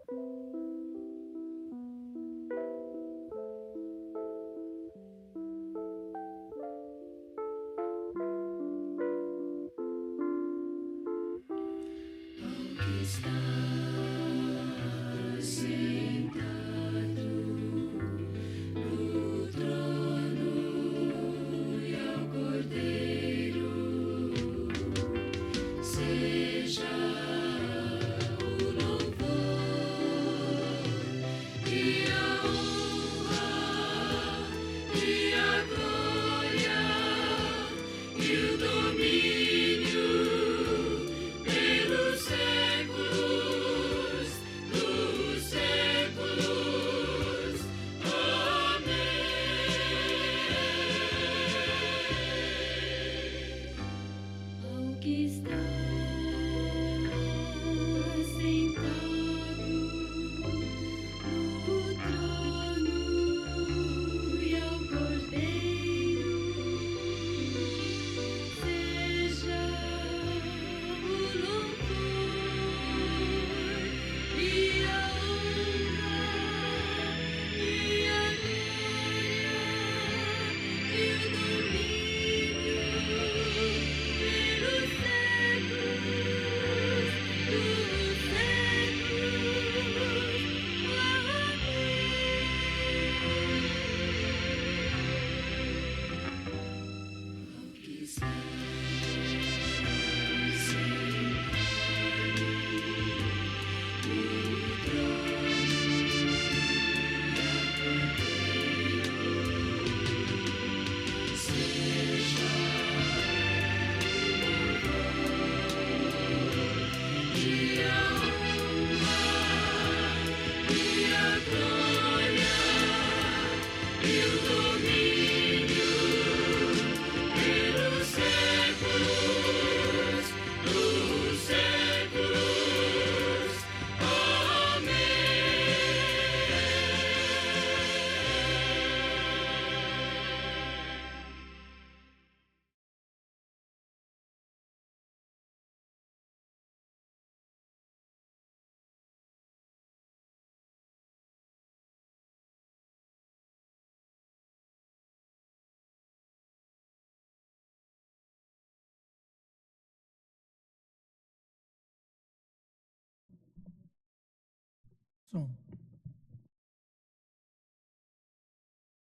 Som.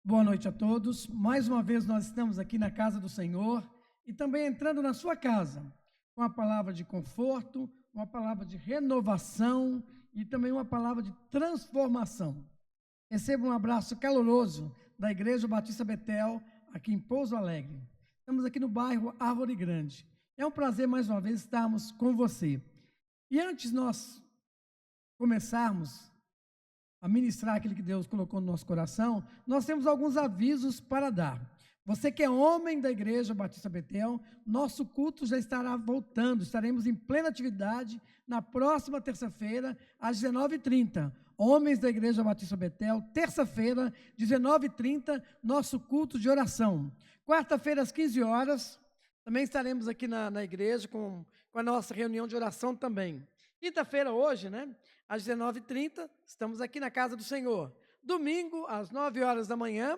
Boa noite a todos. Mais uma vez nós estamos aqui na casa do Senhor e também entrando na sua casa com uma palavra de conforto, uma palavra de renovação e também uma palavra de transformação. Receba um abraço caloroso da Igreja Batista Betel, aqui em Pouso Alegre. Estamos aqui no bairro Árvore Grande. É um prazer mais uma vez estarmos com você. E antes nós começarmos a ministrar aquilo que Deus colocou no nosso coração, nós temos alguns avisos para dar. Você que é homem da Igreja Batista Betel, nosso culto já estará voltando, estaremos em plena atividade na próxima terça-feira, às 19h30. Homens da Igreja Batista Betel, terça-feira, 19h30, nosso culto de oração. Quarta-feira, às 15 horas, também estaremos aqui na igreja com a nossa reunião de oração também. Quinta-feira, hoje, às 19h30, estamos aqui na casa do Senhor. Domingo, às 9 horas da manhã,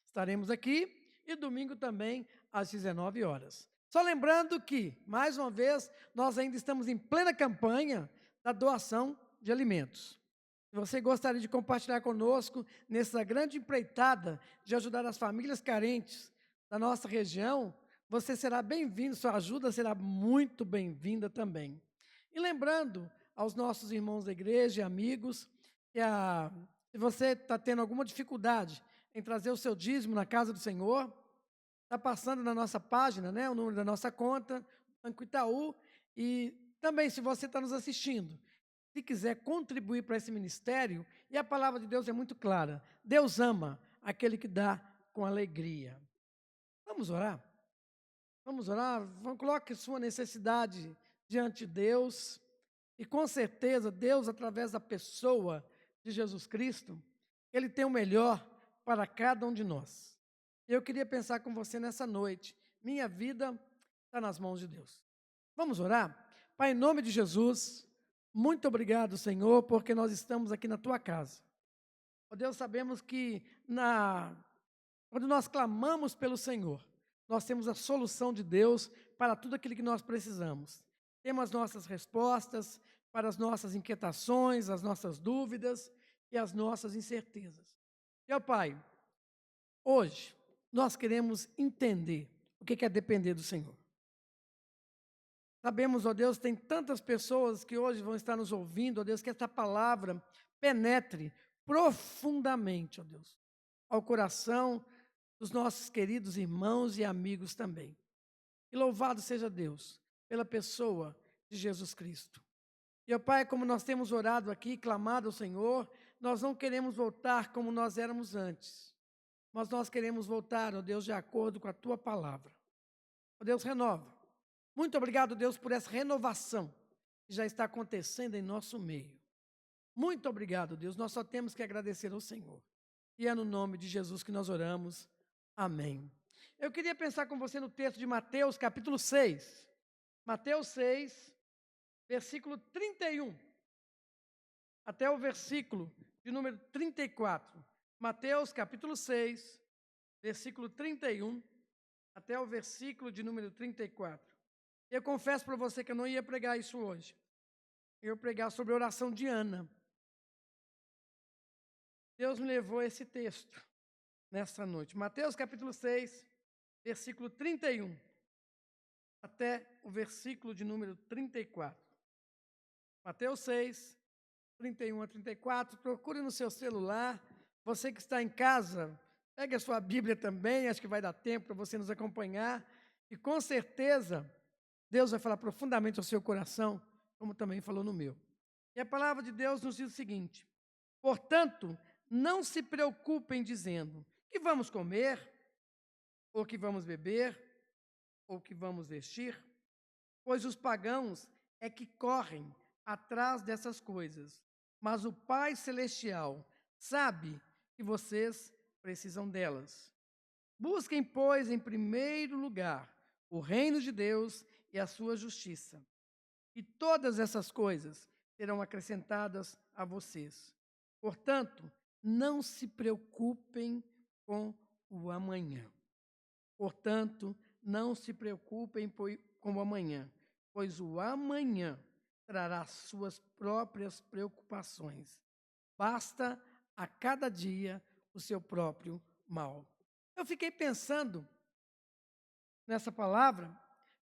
estaremos aqui. E domingo também, às 19 horas. Só lembrando que, mais uma vez, nós ainda estamos em plena campanha da doação de alimentos. Se você gostaria de compartilhar conosco nessa grande empreitada de ajudar as famílias carentes da nossa região, você será bem-vindo, sua ajuda será muito bem-vinda também. E lembrando aos nossos irmãos da igreja e amigos, que se você está tendo alguma dificuldade em trazer o seu dízimo na casa do Senhor, está passando na nossa página, o número da nossa conta, Banco Itaú, e também se você está nos assistindo, se quiser contribuir para esse ministério, e a palavra de Deus é muito clara, Deus ama aquele que dá com alegria. Vamos orar? Vamos orar? Coloque sua necessidade diante de Deus, e com certeza Deus, através da pessoa de Jesus Cristo, Ele tem o melhor para cada um de nós. Eu queria pensar com você nessa noite. Minha vida está nas mãos de Deus. Vamos orar? Pai, em nome de Jesus, Muito obrigado, Senhor, porque nós estamos aqui na tua casa. Ó Deus, sabemos que quando nós clamamos pelo Senhor, nós temos a solução de Deus para tudo aquilo que nós precisamos. Temos as nossas respostas para as nossas inquietações, as nossas dúvidas e as nossas incertezas. Meu Pai, hoje nós queremos entender o que é depender do Senhor. Sabemos, ó Deus, tem tantas pessoas que hoje vão estar nos ouvindo, ó Deus, que esta palavra penetre profundamente, ó Deus, ao coração dos nossos queridos irmãos e amigos também. E louvado seja Deus pela pessoa de Jesus Cristo. E, ó Pai, como nós temos orado aqui, clamado ao Senhor, nós não queremos voltar como nós éramos antes, mas nós queremos voltar, ó Deus, de acordo com a Tua palavra. Ó Deus, renova. Muito obrigado, Deus, por essa renovação que já está acontecendo em nosso meio. Muito obrigado, Deus. Nós só temos que agradecer ao Senhor. E é no nome de Jesus que nós oramos. Amém. Eu queria pensar com você no texto de Mateus, capítulo 6. Mateus 6, versículo 31. Até o versículo de número 34. Mateus, capítulo 6, versículo 31. Até o versículo de número 34. Eu confesso para você que eu não ia pregar isso hoje. Eu ia pregar sobre a oração de Ana. Deus me levou a esse texto nessa noite. Mateus capítulo 6, versículo 31, até o versículo de número 34. Mateus 6, 31 a 34. Procure no seu celular. Você que está em casa, pegue a sua Bíblia também. Acho que vai dar tempo para você nos acompanhar. E com certeza, Deus vai falar profundamente ao seu coração, como também falou no meu. E a palavra de Deus nos diz o seguinte: portanto, não se preocupem dizendo que vamos comer, ou que vamos beber, ou que vamos vestir, pois os pagãos é que correm atrás dessas coisas, mas o Pai Celestial sabe que vocês precisam delas. Busquem, pois, em primeiro lugar o reino de Deus e a sua justiça, e todas essas coisas serão acrescentadas a vocês. Portanto, não se preocupem com o amanhã. Portanto, não se preocupem com o amanhã, pois o amanhã trará suas próprias preocupações. Basta a cada dia o seu próprio mal. Eu fiquei pensando nessa palavra,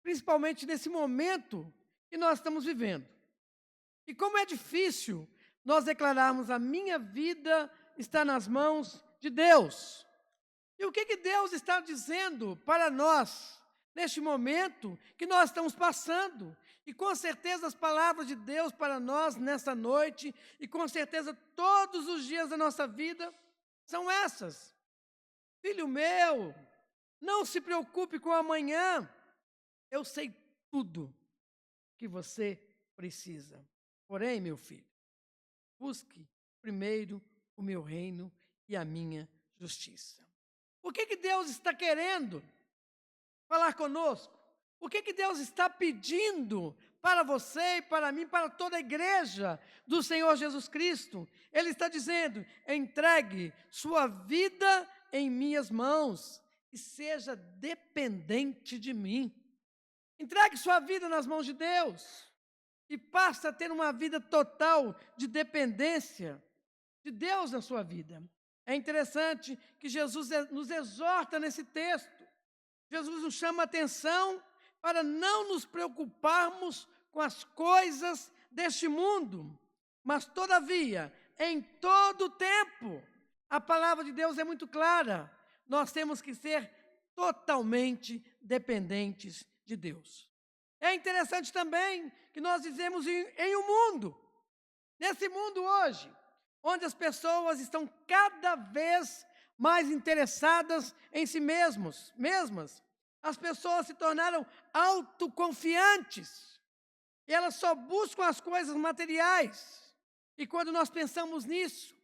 principalmente nesse momento que nós estamos vivendo. E como é difícil nós declararmos: a minha vida está nas mãos de Deus. E o que Deus está dizendo para nós neste momento que nós estamos passando? E com certeza as palavras de Deus para nós nessa noite, e com certeza todos os dias da nossa vida, são essas. Filho meu, não se preocupe com o amanhã. Eu sei tudo que você precisa. Porém, meu filho, busque primeiro o meu reino e a minha justiça. O que Deus está querendo falar conosco? O que Deus está pedindo para você e para mim, para toda a igreja do Senhor Jesus Cristo? Ele está dizendo: entregue sua vida em minhas mãos e seja dependente de mim. Entregue sua vida nas mãos de Deus e passe a ter uma vida total de dependência de Deus na sua vida. É interessante que Jesus nos exorta nesse texto. Jesus nos chama a atenção para não nos preocuparmos com as coisas deste mundo, mas, todavia, em todo tempo, a palavra de Deus é muito clara. Nós temos que ser totalmente dependentes de Deus. É interessante também que nós vivemos em um mundo, nesse mundo hoje, onde as pessoas estão cada vez mais interessadas em si mesmas. As pessoas se tornaram autoconfiantes e elas só buscam as coisas materiais. E quando nós pensamos nisso,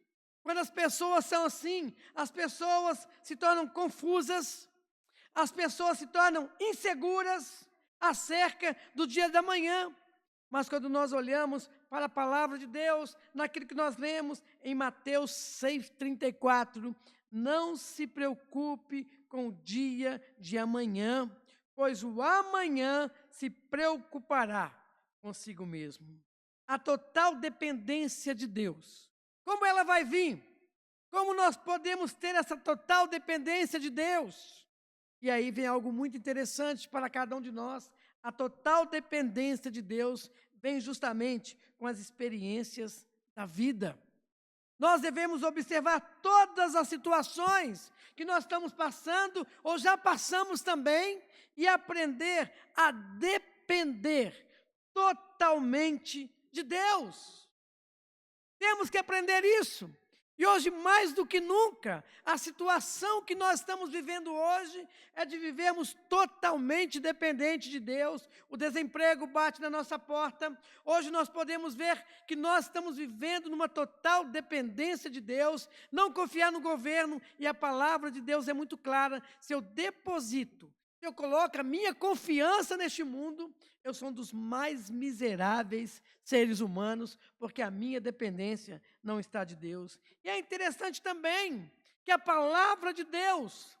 quando as pessoas são assim, as pessoas se tornam confusas, as pessoas se tornam inseguras acerca do dia da manhã. Mas quando nós olhamos para a palavra de Deus, naquilo que nós lemos em Mateus 6,34, não se preocupe com o dia de amanhã, pois o amanhã se preocupará consigo mesmo. A total dependência de Deus. Como ela vai vir? Como nós podemos ter essa total dependência de Deus? E aí vem algo muito interessante para cada um de nós. A total dependência de Deus vem justamente com as experiências da vida. Nós devemos observar todas as situações que nós estamos passando ou já passamos também e aprender a depender totalmente de Deus. Temos que aprender isso. E hoje, mais do que nunca, a situação que nós estamos vivendo hoje é de vivermos totalmente dependente de Deus. O desemprego bate na nossa porta. Hoje nós podemos ver que nós estamos vivendo numa total dependência de Deus, não confiar no governo, e a palavra de Deus é muito clara. Se eu deposito, se eu coloco a minha confiança neste mundo, eu sou um dos mais miseráveis seres humanos, porque a minha dependência não está de Deus. E é interessante também que a palavra de Deus,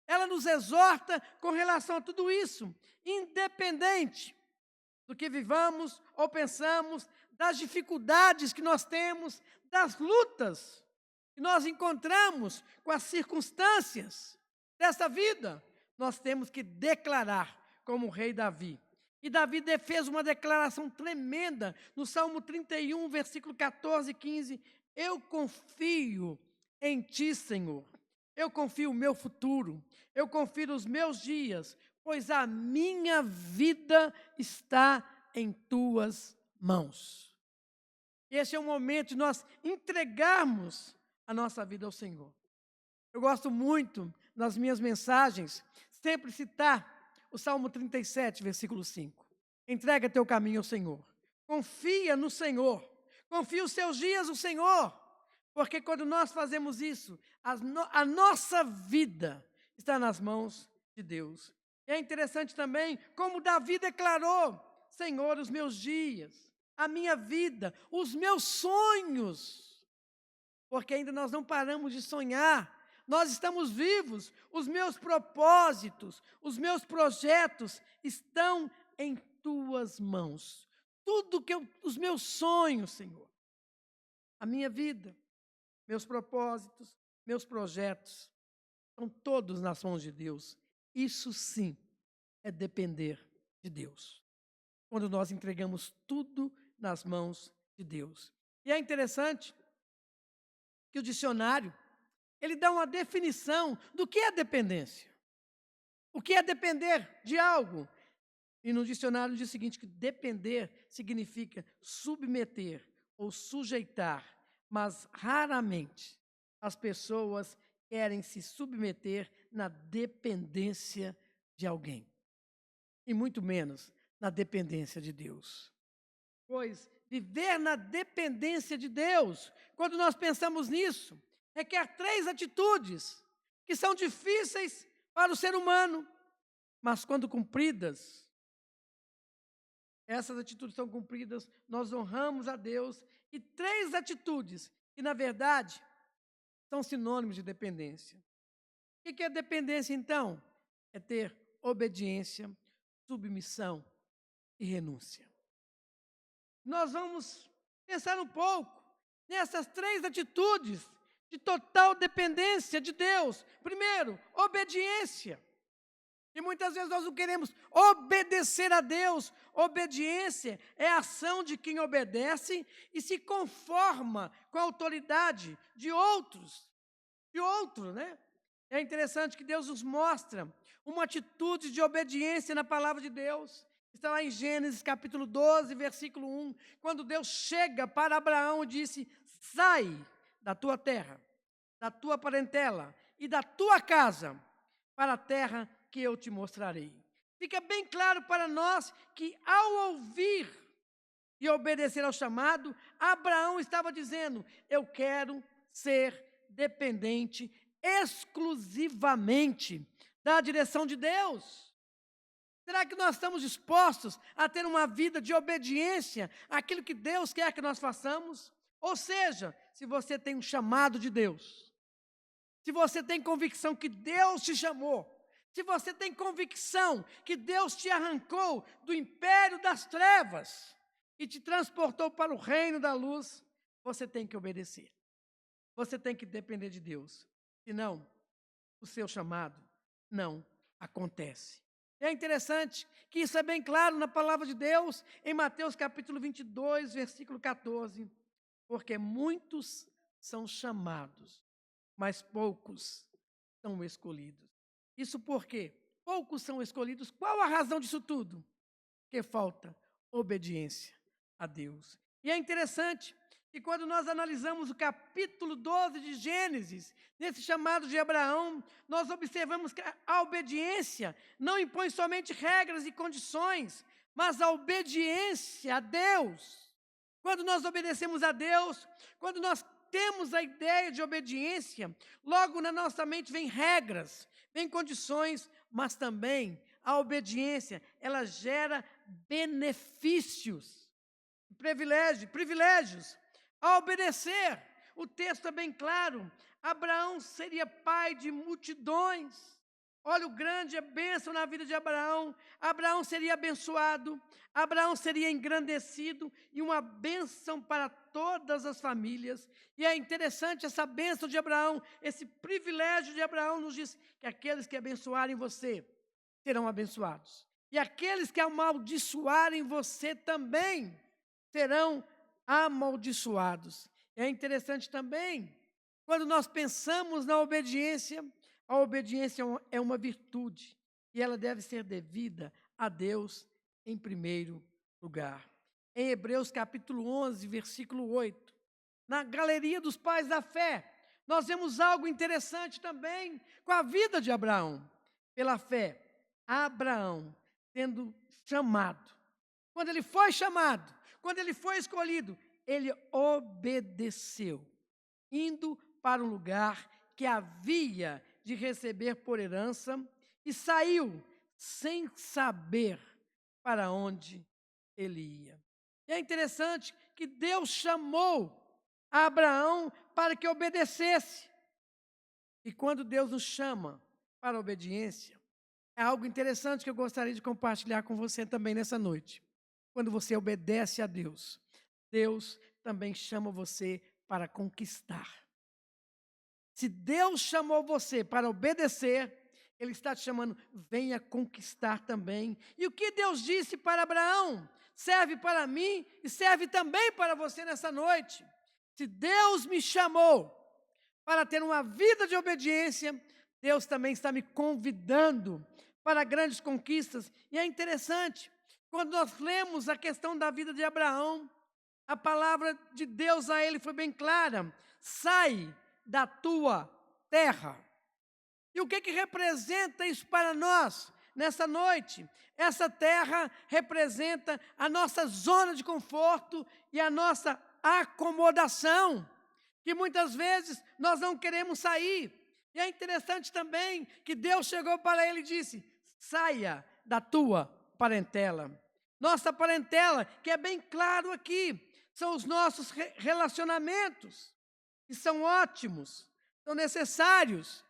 ela nos exorta com relação a tudo isso, independente do que vivamos ou pensamos, das dificuldades que nós temos, das lutas que nós encontramos com as circunstâncias dessa vida, nós temos que declarar como o rei Davi. E Davi fez uma declaração tremenda no Salmo 31, versículo 14 e 15. Eu confio em ti, Senhor. Eu confio o meu futuro. Eu confio os meus dias, pois a minha vida está em tuas mãos. Esse é o momento de nós entregarmos a nossa vida ao Senhor. Eu gosto muito, nas minhas mensagens, sempre citar o Salmo 37, versículo 5. Entrega teu caminho ao Senhor. Confia no Senhor. Confia os seus dias no Senhor. Porque quando nós fazemos isso, a nossa vida está nas mãos de Deus. E é interessante também como Davi declarou: Senhor, os meus dias, a minha vida, os meus sonhos. Porque ainda nós não paramos de sonhar. Nós estamos vivos, os meus propósitos, os meus projetos estão em tuas mãos. Tudo os meus sonhos, Senhor, a minha vida, meus propósitos, meus projetos, estão todos nas mãos de Deus. Isso sim é depender de Deus. Quando nós entregamos tudo nas mãos de Deus. E é interessante que o dicionário, ele dá uma definição do que é dependência. O que é depender de algo? E no dicionário diz o seguinte, que depender significa submeter ou sujeitar, mas raramente as pessoas querem se submeter na dependência de alguém. E muito menos na dependência de Deus. Pois viver na dependência de Deus, quando nós pensamos nisso, requer 3 atitudes que são difíceis para o ser humano, mas quando cumpridas, essas atitudes são cumpridas, nós honramos a Deus. E 3 atitudes que, na verdade, são sinônimos de dependência. O que é dependência, então? É ter obediência, submissão e renúncia. Nós vamos pensar um pouco nessas 3 atitudes de total dependência de Deus. Primeiro, obediência. E muitas vezes nós não queremos obedecer a Deus. Obediência é a ação de quem obedece e se conforma com a autoridade de outros, né? É interessante que Deus nos mostra uma atitude de obediência na palavra de Deus. Está lá em Gênesis capítulo 12, versículo 1, quando Deus chega para Abraão e disse: sai da tua terra, da tua parentela e da tua casa para a terra que eu te mostrarei. Fica bem claro para nós que, ao ouvir e obedecer ao chamado, Abraão estava dizendo: eu quero ser dependente exclusivamente da direção de Deus. Será que nós estamos dispostos a ter uma vida de obediência àquilo que Deus quer que nós façamos? Ou seja, se você tem um chamado de Deus, se você tem convicção que Deus te chamou, se você tem convicção que Deus te arrancou do império das trevas e te transportou para o reino da luz, você tem que obedecer. Você tem que depender de Deus. Senão, o seu chamado não acontece. E é interessante que isso é bem claro na palavra de Deus, em Mateus capítulo 22, versículo 14. Porque muitos são chamados, mas poucos são escolhidos. Isso porque poucos são escolhidos. Qual a razão disso tudo? Porque falta obediência a Deus. E é interessante que quando nós analisamos o capítulo 12 de Gênesis, nesse chamado de Abraão, nós observamos que a obediência não impõe somente regras e condições, mas a obediência a Deus. Quando nós obedecemos a Deus, quando nós temos a ideia de obediência, logo na nossa mente vem regras, vem condições, mas também a obediência, ela gera benefícios, privilégios. A obedecer, o texto é bem claro, Abraão seria pai de multidões. Olha o grande bênção na vida de Abraão. Abraão seria abençoado, Abraão seria engrandecido e uma bênção para todas as famílias. E é interessante essa bênção de Abraão, esse privilégio de Abraão nos diz que aqueles que abençoarem você serão abençoados. E aqueles que amaldiçoarem você também serão amaldiçoados. É interessante também, quando nós pensamos na obediência, a obediência é uma virtude e ela deve ser devida a Deus em primeiro lugar. Em Hebreus capítulo 11, versículo 8, na galeria dos pais da fé, nós vemos algo interessante também com a vida de Abraão. Pela fé, Abraão, sendo chamado, quando ele foi chamado, quando ele foi escolhido, ele obedeceu, indo para um lugar que havia de receber por herança e saiu sem saber para onde ele ia. E é interessante que Deus chamou Abraão para que obedecesse. E quando Deus nos chama para a obediência, é algo interessante que eu gostaria de compartilhar com você também nessa noite. Quando você obedece a Deus, Deus também chama você para conquistar. Se Deus chamou você para obedecer, Ele está te chamando, venha conquistar também. E o que Deus disse para Abraão, serve para mim e serve também para você nessa noite. Se Deus me chamou para ter uma vida de obediência, Deus também está me convidando para grandes conquistas. E é interessante, quando nós lemos a questão da vida de Abraão, a palavra de Deus a ele foi bem clara: sai da tua terra. E o que representa isso para nós nessa noite? Essa terra representa a nossa zona de conforto e a nossa acomodação, que muitas vezes nós não queremos sair. E é interessante também que Deus chegou para ele e disse: saia da tua parentela. Nossa parentela, que é bem claro aqui, são os nossos relacionamentos, que são ótimos, são necessários,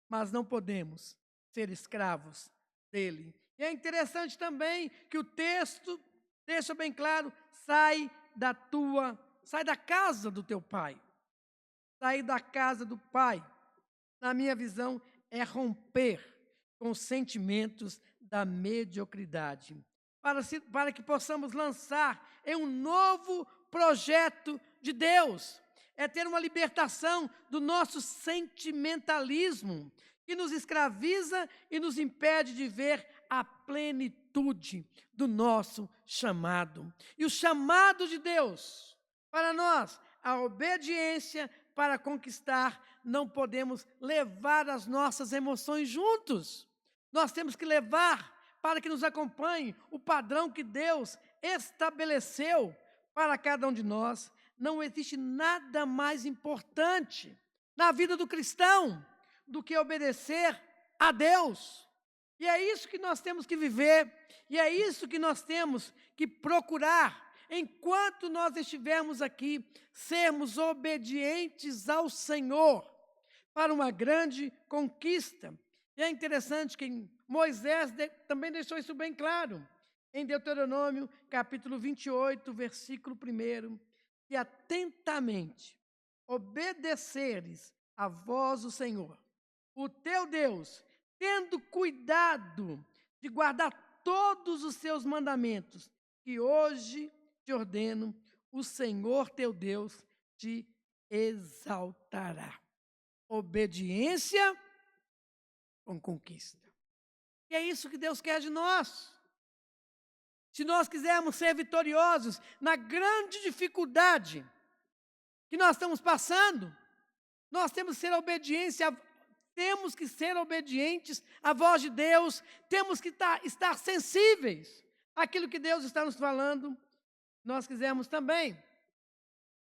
mas não podemos ser escravos dele. E é interessante também que o texto deixa bem claro: sai da casa do teu pai. Sair da casa do pai, na minha visão, é romper com os sentimentos da mediocridade, para que possamos lançar em um novo projeto de Deus. É ter uma libertação do nosso sentimentalismo, que nos escraviza e nos impede de ver a plenitude do nosso chamado. E o chamado de Deus para nós, a obediência para conquistar, não podemos levar as nossas emoções juntos. Nós temos que levar para que nos acompanhe o padrão que Deus estabeleceu para cada um de nós. Não existe nada mais importante na vida do cristão do que obedecer a Deus. E é isso que nós temos que viver, e é isso que nós temos que procurar, enquanto nós estivermos aqui, sermos obedientes ao Senhor, para uma grande conquista. E é interessante que Moisés também deixou isso bem claro, em Deuteronômio, capítulo 28, versículo 1, que atentamente obedeceres a voz do Senhor, o teu Deus, tendo cuidado de guardar todos os seus mandamentos, que hoje te ordeno, o Senhor teu Deus te exaltará. Obediência com conquista. E é isso que Deus quer de nós. Se nós quisermos ser vitoriosos na grande dificuldade que nós estamos passando, nós temos que ser obedientes à voz de Deus, temos que estar sensíveis àquilo que Deus está nos falando. Nós quisermos também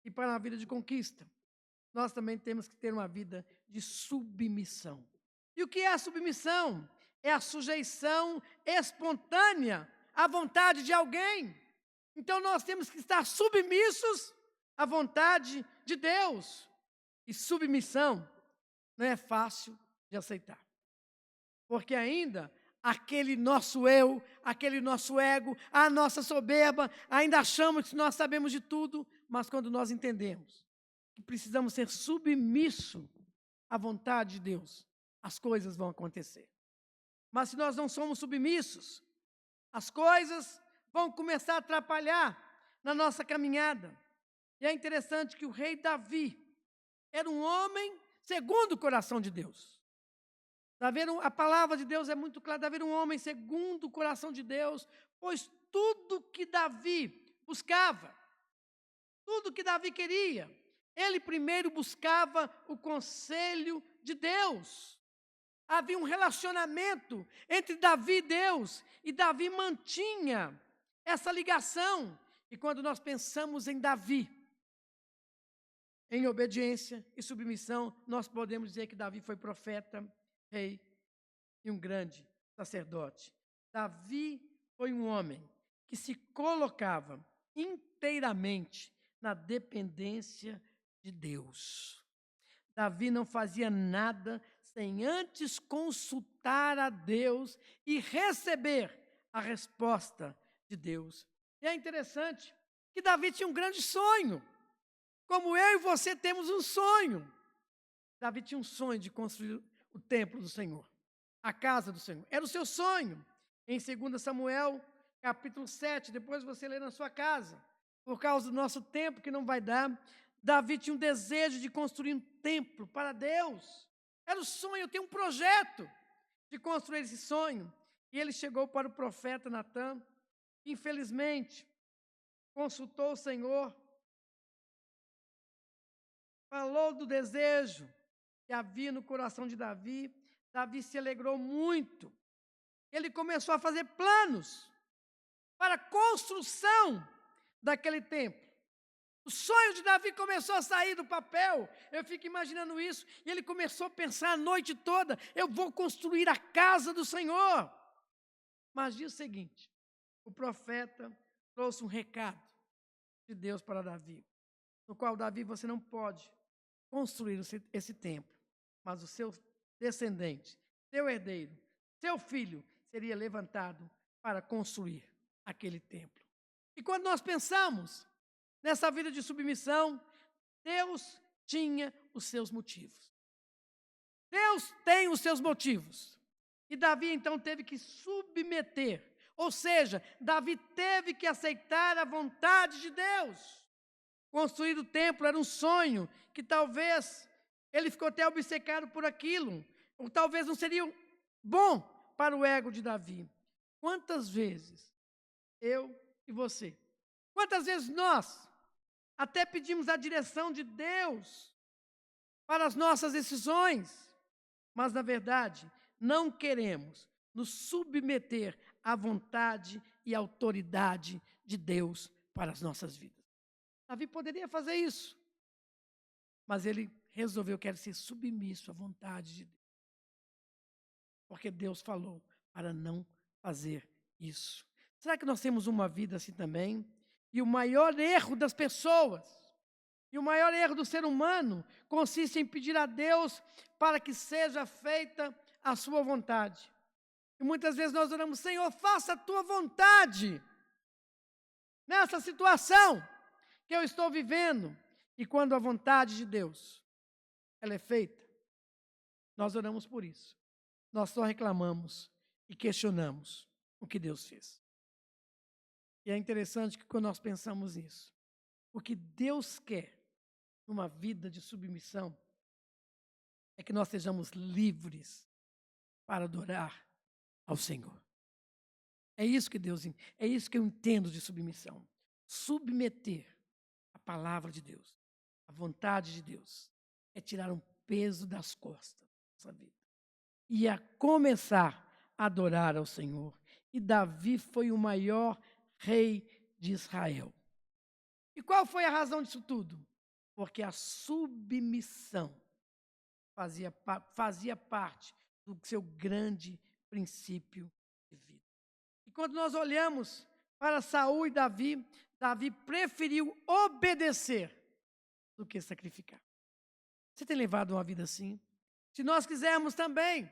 ir para uma vida de conquista, nós também temos que ter uma vida de submissão. E o que é a submissão? É a sujeição espontânea à vontade de alguém. Então nós temos que estar submissos à vontade de Deus. E submissão não é fácil de aceitar. Porque ainda aquele nosso eu, aquele nosso ego, a nossa soberba, ainda achamos que nós sabemos de tudo, mas quando nós entendemos que precisamos ser submissos à vontade de Deus, as coisas vão acontecer. Mas se nós não somos submissos, as coisas vão começar a atrapalhar na nossa caminhada. E é interessante que o rei Davi era um homem segundo o coração de Deus. A palavra de Deus é muito clara, Davi era um homem segundo o coração de Deus, pois tudo que Davi buscava, tudo que Davi queria, ele primeiro buscava o conselho de Deus. Havia um relacionamento entre Davi e Deus, e Davi mantinha essa ligação. E quando nós pensamos em Davi, em obediência e submissão, nós podemos dizer que Davi foi profeta, rei e um grande sacerdote. Davi foi um homem que se colocava inteiramente na dependência de Deus. Davi não fazia nada sem antes consultar a Deus e receber a resposta de Deus. E é interessante que Davi tinha um grande sonho, como eu e você temos um sonho. Davi tinha um sonho de construir o templo do Senhor, a casa do Senhor. Era o seu sonho. Em 2 Samuel, capítulo 7, depois você lê na sua casa. Por causa do nosso tempo, que não vai dar, Davi tinha um desejo de construir um templo para Deus. Era o sonho, eu tenho um projeto de construir esse sonho. E ele chegou para o profeta Natã, infelizmente, consultou o Senhor, falou do desejo que havia no coração de Davi. Davi se alegrou muito. Ele começou a fazer planos para a construção daquele templo. O sonho de Davi começou a sair do papel. Eu fico imaginando isso. E ele começou a pensar a noite toda: eu vou construir a casa do Senhor. Mas diz o seguinte: o profeta trouxe um recado de Deus para Davi, no qual Davi, você não pode construir esse templo, mas o seu descendente, seu herdeiro, seu filho, seria levantado para construir aquele templo. E quando nós pensamos nessa vida de submissão, Deus tinha os seus motivos. Deus tem os seus motivos. E Davi então teve que submeter, ou seja, Davi teve que aceitar a vontade de Deus. Construir o templo era um sonho que talvez ele ficou até obcecado por aquilo, ou talvez não seria bom para o ego de Davi. Quantas vezes eu e você, quantas vezes nós até pedimos a direção de Deus para as nossas decisões, mas na verdade não queremos nos submeter à vontade e autoridade de Deus para as nossas vidas. Davi poderia fazer isso, mas ele resolveu, quero ser submisso à vontade de Deus. Porque Deus falou, para não fazer isso. Será que nós temos uma vida assim também? E o maior erro das pessoas, e o maior erro do ser humano, consiste em pedir a Deus para que seja feita a sua vontade. E muitas vezes nós oramos: Senhor, faça a tua vontade nessa situação que eu estou vivendo. E quando a vontade de Deus ela é feita, nós oramos por isso. Nós só reclamamos e questionamos o que Deus fez. E é interessante que quando nós pensamos nisso, o que Deus quer numa vida de submissão é que nós sejamos livres para adorar ao Senhor. É isso que é isso que eu entendo de submissão. Submeter a palavra de Deus, a vontade de Deus, é tirar um peso das costas da nossa vida. E a começar a adorar ao Senhor. E Davi foi o maior rei de Israel. E qual foi a razão disso tudo? Porque a submissão fazia parte do seu grande princípio de vida. E quando nós olhamos para Saul e Davi, Davi preferiu obedecer do que sacrificar. Você tem levado uma vida assim? Se nós quisermos também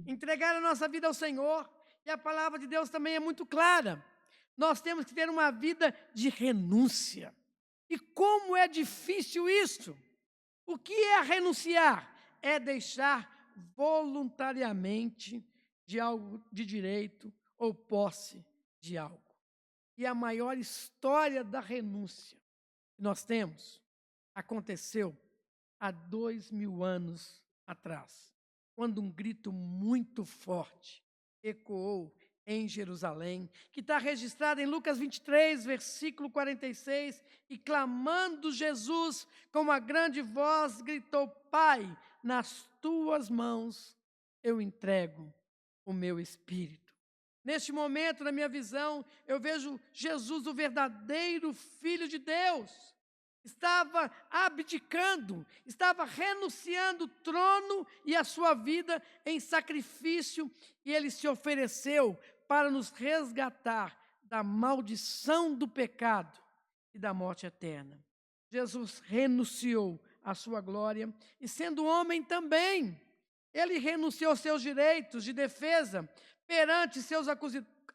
entregar a nossa vida ao Senhor, e a palavra de Deus também é muito clara, nós temos que ter uma vida de renúncia. E como é difícil isso? O que é renunciar? É deixar voluntariamente de algo de direito ou posse de algo. E a maior história da renúncia que nós temos aconteceu há 2000 anos atrás, quando um grito muito forte ecoou em Jerusalém, que está registrado em Lucas 23, versículo 46, e clamando Jesus com uma grande voz, gritou: Pai, nas tuas mãos eu entrego o meu espírito. Neste momento, na minha visão, eu vejo Jesus, o verdadeiro Filho de Deus, estava abdicando, estava renunciando o trono e a sua vida em sacrifício, e ele se ofereceu para nos resgatar da maldição do pecado e da morte eterna. Jesus renunciou à sua glória e, sendo homem também, ele renunciou aos seus direitos de defesa perante seus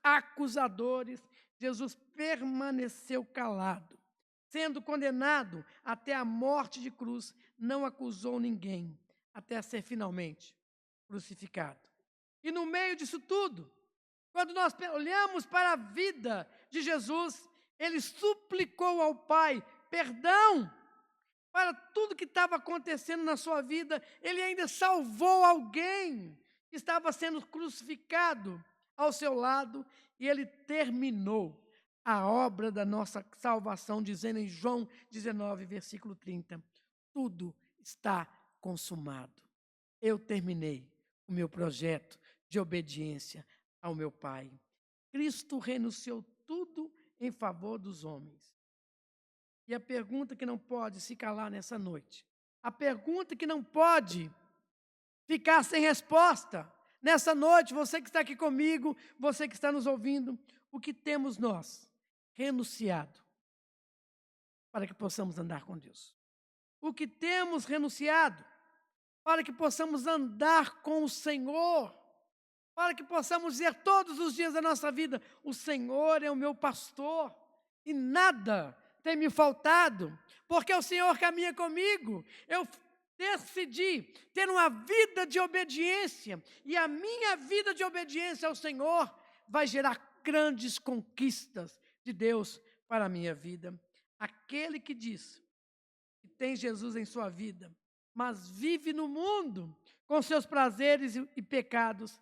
acusadores. Jesus permaneceu calado. Sendo condenado até a morte de cruz, não acusou ninguém, até ser finalmente crucificado. E no meio disso tudo, quando nós olhamos para a vida de Jesus, ele suplicou ao Pai perdão para tudo que estava acontecendo na sua vida. Ele ainda salvou alguém que estava sendo crucificado ao seu lado, e ele terminou a obra da nossa salvação, dizendo em João 19, versículo 30, tudo está consumado. Eu terminei o meu projeto de obediência ao meu Pai. Cristo renunciou tudo em favor dos homens. E a pergunta que não pode se calar nessa noite, a pergunta que não pode ficar sem resposta nessa noite, você que está aqui comigo, você que está nos ouvindo, o que temos nós renunciado para que possamos andar com Deus? O que temos renunciado para que possamos andar com o Senhor? Para que possamos dizer todos os dias da nossa vida: o Senhor é o meu pastor e nada tem me faltado, porque o Senhor caminha comigo. Eu decidi ter uma vida de obediência, e a minha vida de obediência ao Senhor vai gerar grandes conquistas de Deus para a minha vida. Aquele que diz que tem Jesus em sua vida, mas vive no mundo com seus prazeres e pecados,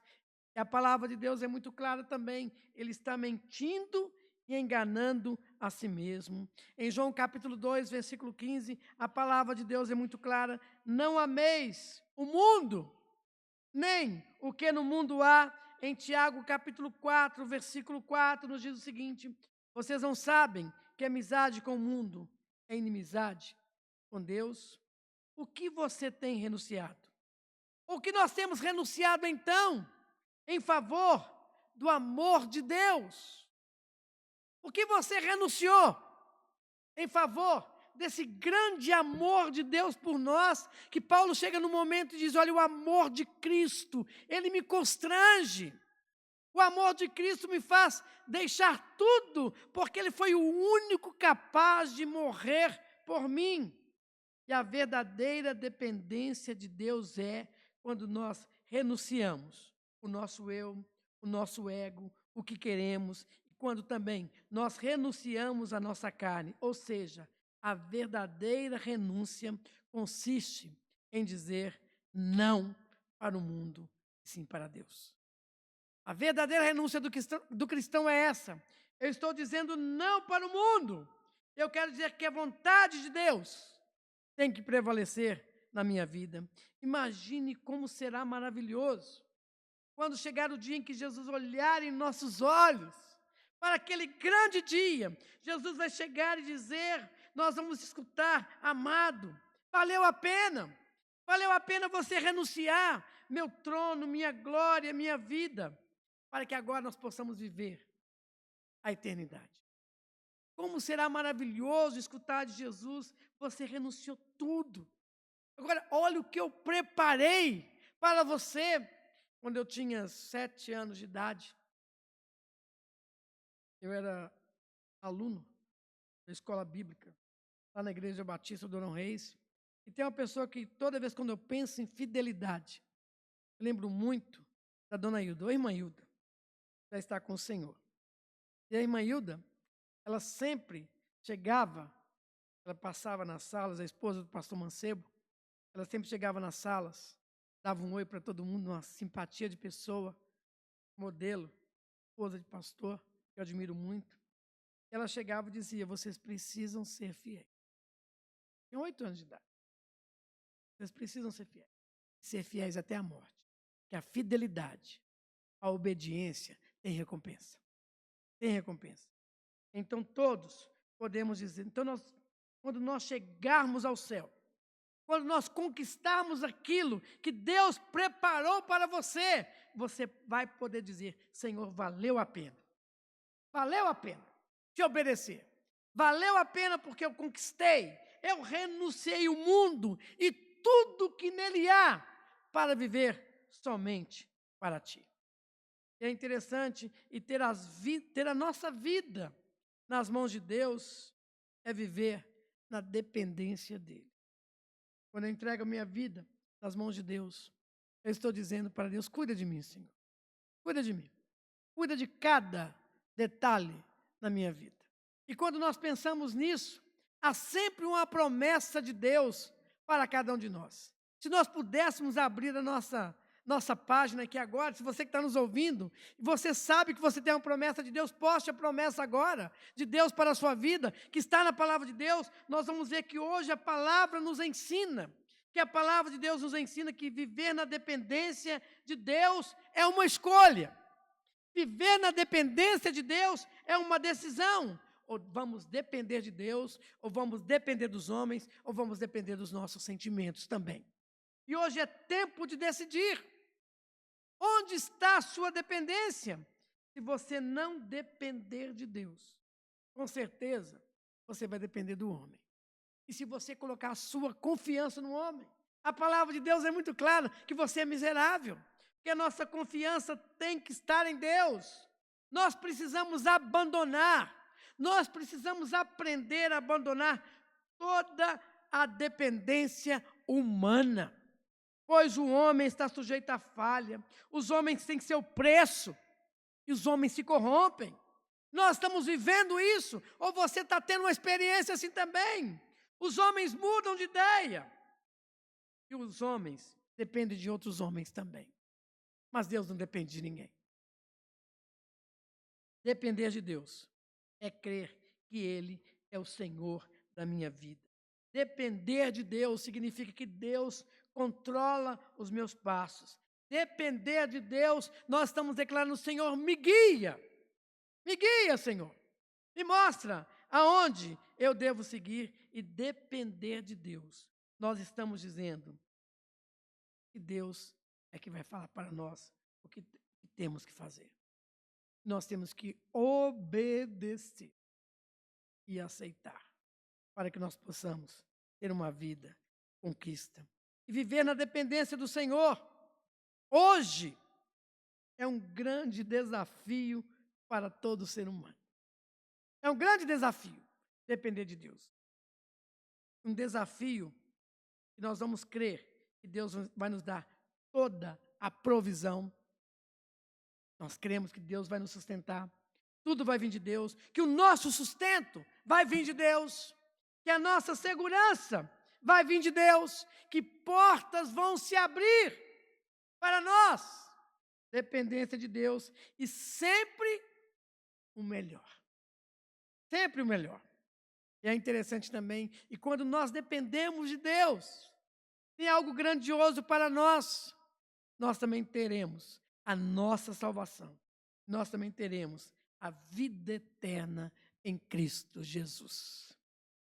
e a palavra de Deus é muito clara também, ele está mentindo e enganando a si mesmo. Em João capítulo 2, versículo 15, a palavra de Deus é muito clara: não ameis o mundo, nem o que no mundo há. Em Tiago capítulo 4, versículo 4, nos diz o seguinte: vocês não sabem que amizade com o mundo é inimizade com Deus? O que você tem renunciado? O que nós temos renunciado então, em favor do amor de Deus. O que você renunciou em favor desse grande amor de Deus por nós, que Paulo chega no momento e diz, olha, o amor de Cristo, ele me constrange. O amor de Cristo me faz deixar tudo, porque ele foi o único capaz de morrer por mim. E a verdadeira dependência de Deus é quando nós renunciamos o nosso eu, o nosso ego, o que queremos, e quando também nós renunciamos a nossa carne. Ou seja, a verdadeira renúncia consiste em dizer não para o mundo e sim para Deus. A verdadeira renúncia do cristão é essa. Eu estou dizendo não para o mundo. Eu quero dizer que a vontade de Deus tem que prevalecer na minha vida. Imagine como será maravilhoso quando chegar o dia em que Jesus olhar em nossos olhos, para aquele grande dia, Jesus vai chegar e dizer, nós vamos escutar, amado, valeu a pena você renunciar, meu trono, minha glória, minha vida, para que agora nós possamos viver a eternidade. Como será maravilhoso escutar de Jesus, você renunciou tudo. Agora, olha o que eu preparei para você. Quando eu tinha 7 anos de idade, eu era aluno da escola bíblica, lá na Igreja Batista do Dorão Reis. E tem uma pessoa que, toda vez quando eu penso em fidelidade, eu lembro muito da dona Hilda, ou irmã Hilda, já está com o Senhor. E a irmã Hilda, ela sempre chegava, ela passava nas salas, a esposa do pastor Mancebo, ela sempre chegava nas salas, dava um oi para todo mundo, uma simpatia de pessoa, modelo, esposa de pastor, que eu admiro muito. Ela chegava e dizia, vocês precisam ser fiéis. Tinha 8 anos de idade. Vocês precisam ser fiéis. Ser fiéis até a morte. Que a fidelidade, a obediência tem recompensa. Tem recompensa. Então todos podemos dizer, quando nós chegarmos ao céu, quando nós conquistarmos aquilo que Deus preparou para você, você vai poder dizer, Senhor, valeu a pena. Valeu a pena te obedecer. Valeu a pena porque eu conquistei. Eu renunciei o mundo e tudo que nele há para viver somente para ti. É interessante e ter a nossa vida nas mãos de Deus é viver na dependência dele. Quando eu entrego a minha vida nas mãos de Deus, eu estou dizendo para Deus, cuida de mim, Senhor. Cuida de mim. Cuida de cada detalhe na minha vida. E quando nós pensamos nisso, há sempre uma promessa de Deus para cada um de nós. Se nós pudéssemos abrir a nossa página aqui agora, se você que está nos ouvindo, você sabe que você tem uma promessa de Deus, poste a promessa agora de Deus para a sua vida, que está na palavra de Deus, nós vamos ver que hoje a palavra nos ensina, que a palavra de Deus nos ensina que viver na dependência de Deus é uma escolha. Viver na dependência de Deus é uma decisão. Ou vamos depender de Deus, ou vamos depender dos homens, ou vamos depender dos nossos sentimentos também. E hoje é tempo de decidir. Onde está a sua dependência? Se você não depender de Deus, com certeza você vai depender do homem. E se você colocar a sua confiança no homem, a palavra de Deus é muito clara que você é miserável. Que a nossa confiança tem que estar em Deus. Nós precisamos abandonar, nós precisamos aprender a abandonar toda a dependência humana. Pois o homem está sujeito à falha, os homens têm seu preço, e os homens se corrompem. Nós estamos vivendo isso, ou você está tendo uma experiência assim também. Os homens mudam de ideia, e os homens dependem de outros homens também. Mas Deus não depende de ninguém. Depender de Deus é crer que Ele é o Senhor da minha vida. Depender de Deus significa que Deus controla os meus passos. Depender de Deus, nós estamos declarando, Senhor, me guia, Senhor. Me mostra aonde eu devo seguir e depender de Deus. Nós estamos dizendo que Deus é que vai falar para nós o que temos que fazer. Nós temos que obedecer e aceitar, para que nós possamos ter uma vida conquista e viver na dependência do Senhor. Hoje é um grande desafio para todo ser humano. É um grande desafio depender de Deus. Um desafio que nós vamos crer que Deus vai nos dar toda a provisão. Nós cremos que Deus vai nos sustentar. Tudo vai vir de Deus. Que o nosso sustento vai vir de Deus. Que a nossa segurança vai vir de Deus. Que portas vão se abrir para nós. Dependência de Deus. E sempre o melhor. Sempre o melhor. E é interessante também, e quando nós dependemos de Deus, tem algo grandioso para nós. Nós também teremos a nossa salvação. Nós também teremos a vida eterna em Cristo Jesus.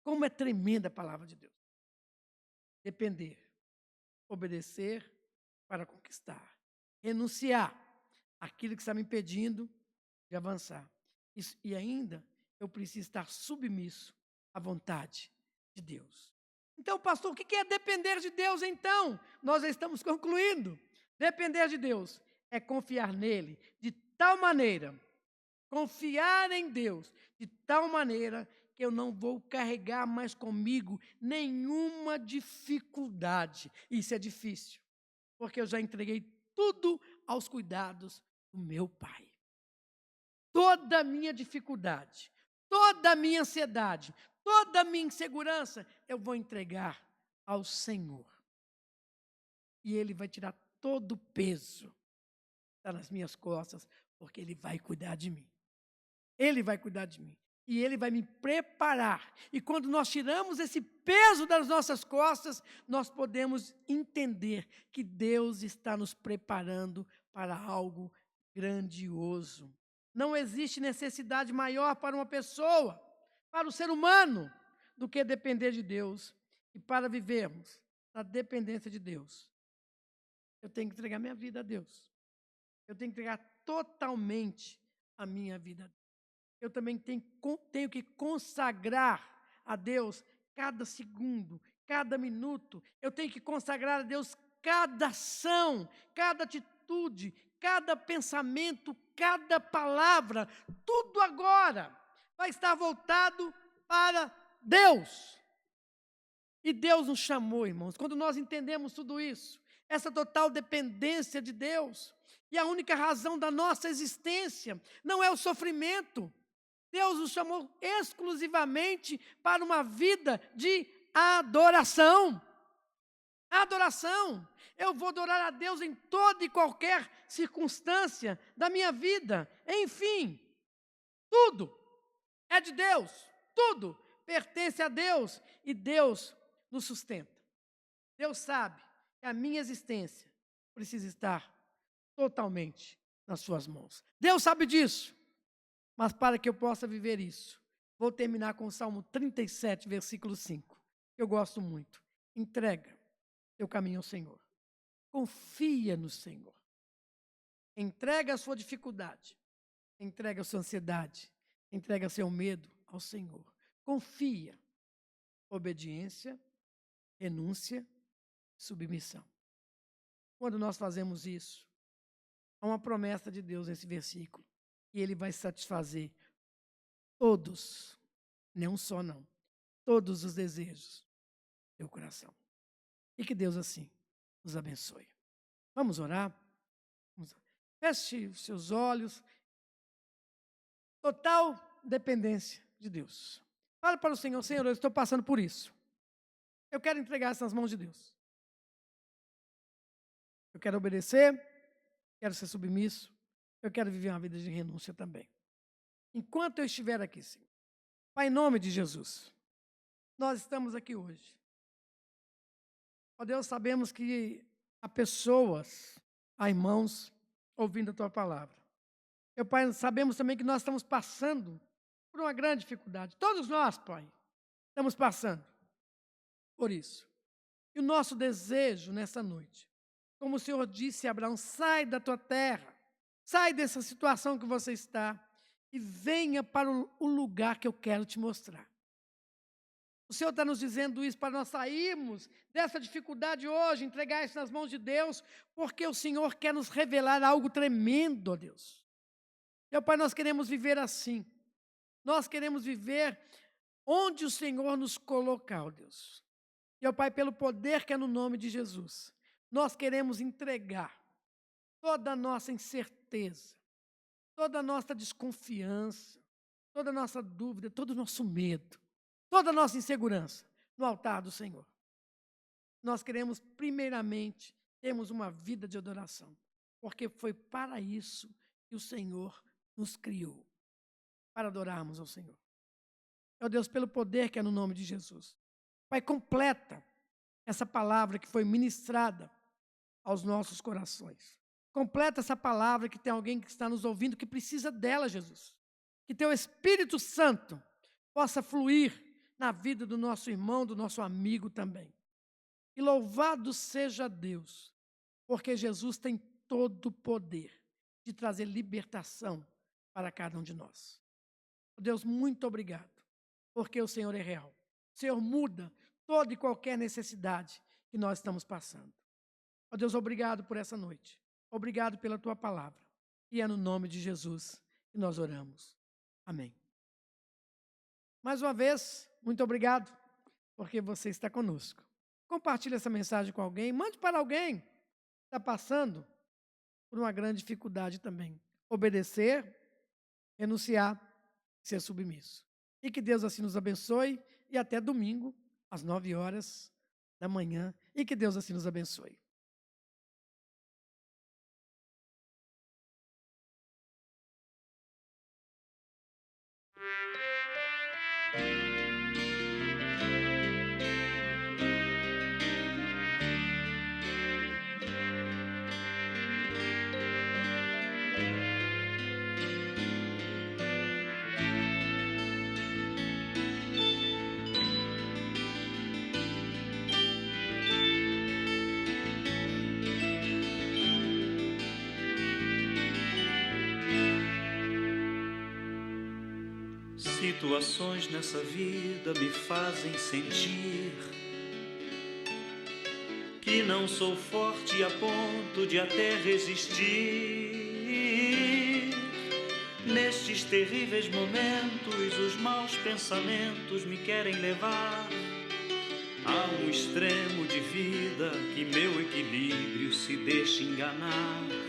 Como é tremenda a palavra de Deus. Depender, obedecer para conquistar, renunciar àquilo que está me impedindo de avançar. E ainda eu preciso estar submisso à vontade de Deus. Então, pastor, o que é depender de Deus, então? Nós já estamos concluindo. Depender de Deus é confiar nele de tal maneira, confiar em Deus de tal maneira que eu não vou carregar mais comigo nenhuma dificuldade. Isso é difícil, porque eu já entreguei tudo aos cuidados do meu Pai. Toda a minha dificuldade, toda a minha ansiedade, toda a minha insegurança, eu vou entregar ao Senhor. E Ele vai tirar todo o peso que está nas minhas costas, porque Ele vai cuidar de mim. Ele vai cuidar de mim. E Ele vai me preparar. E quando nós tiramos esse peso das nossas costas, nós podemos entender que Deus está nos preparando para algo grandioso. Não existe necessidade maior para uma pessoa, para o ser humano, do que depender de Deus. E para vivermos na dependência de Deus, eu tenho que entregar minha vida a Deus. Eu tenho que entregar totalmente a minha vida a Deus. Eu também tenho que consagrar a Deus cada segundo, cada minuto. Eu tenho que consagrar a Deus cada ação, cada atitude, cada pensamento, cada palavra. Tudo agora vai estar voltado para Deus. E Deus nos chamou, irmãos, quando nós entendemos tudo isso, essa total dependência de Deus, e a única razão da nossa existência não é o sofrimento. Deus nos chamou exclusivamente para uma vida de adoração. Adoração. Eu vou adorar a Deus em toda e qualquer circunstância da minha vida. Enfim, tudo é de Deus. Tudo pertence a Deus e Deus nos sustenta. Deus sabe que a minha existência precisa estar totalmente nas suas mãos. Deus sabe disso. Mas para que eu possa viver isso, vou terminar com o Salmo 37, versículo 5. Eu gosto muito. Entrega teu caminho ao Senhor. Confia no Senhor. Entrega a sua dificuldade. Entrega a sua ansiedade. Entrega o seu medo ao Senhor. Confia. Obediência, renúncia, submissão. Quando nós fazemos isso, há uma promessa de Deus nesse versículo. E Ele vai satisfazer todos, não só não, todos os desejos do teu coração. E que Deus assim nos abençoe. Vamos orar? Feche os seus olhos. Total dependência de Deus. Fala para o Senhor: Senhor, eu estou passando por isso. Eu quero entregar isso nas mãos de Deus. Eu quero obedecer, quero ser submisso, eu quero viver uma vida de renúncia também. Enquanto eu estiver aqui, Senhor. Pai, em nome de Jesus, nós estamos aqui hoje. Ó Deus, sabemos que há pessoas, há irmãos ouvindo a Tua palavra. Meu Pai, sabemos também que nós estamos passando por uma grande dificuldade. Todos nós, Pai, estamos passando por isso. E o nosso desejo nessa noite, como o Senhor disse a Abraão: sai da tua terra, Sai dessa situação que você está e venha para o lugar que eu quero te mostrar. O Senhor está nos dizendo isso para nós sairmos dessa dificuldade hoje, entregar isso nas mãos de Deus, porque o Senhor quer nos revelar algo tremendo, ó Deus. Meu Pai, nós queremos viver assim. Nós queremos viver onde o Senhor nos colocar, ó Deus. Meu Pai, pelo poder que é no nome de Jesus, nós queremos entregar toda a nossa incerteza, toda a nossa desconfiança, toda a nossa dúvida, todo o nosso medo, toda a nossa insegurança no altar do Senhor. Nós queremos, primeiramente, termos uma vida de adoração, porque foi para isso que o Senhor nos criou, para adorarmos ao Senhor. Meu Deus, pelo poder que é no nome de Jesus. Pai, completa essa palavra que foi ministrada aos nossos corações. Completa essa palavra que tem alguém que está nos ouvindo que precisa dela, Jesus. Que teu Espírito Santo possa fluir na vida do nosso irmão, do nosso amigo também. E louvado seja Deus, porque Jesus tem todo o poder de trazer libertação para cada um de nós. Deus, muito obrigado, porque o Senhor é real. O Senhor muda toda e qualquer necessidade que nós estamos passando. Ó Deus, obrigado por essa noite. Obrigado pela tua palavra. E é no nome de Jesus que nós oramos. Amém. Mais uma vez, muito obrigado, porque você está conosco. Compartilhe essa mensagem com alguém, mande para alguém que está passando por uma grande dificuldade também. Obedecer, renunciar, ser submisso. E que Deus assim nos abençoe e até domingo, às 9h. E que Deus assim nos abençoe. Situações nessa vida me fazem sentir que não sou forte a ponto de até resistir. Nestes terríveis momentos, os maus pensamentos me querem levar a um extremo de vida que meu equilíbrio se deixa enganar.